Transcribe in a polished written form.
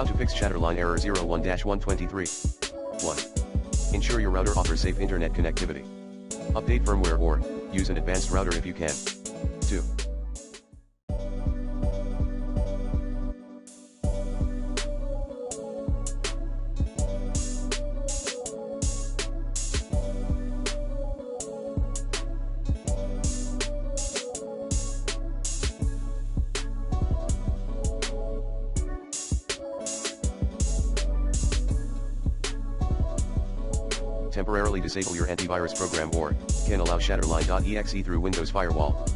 How to fix Shatterline Error 01-123. 1. Ensure your router offers safe internet connectivity. Update firmware or use an advanced router if you can. 2. Temporarily disable your antivirus program or can allow Shatterline.exe through Windows Firewall.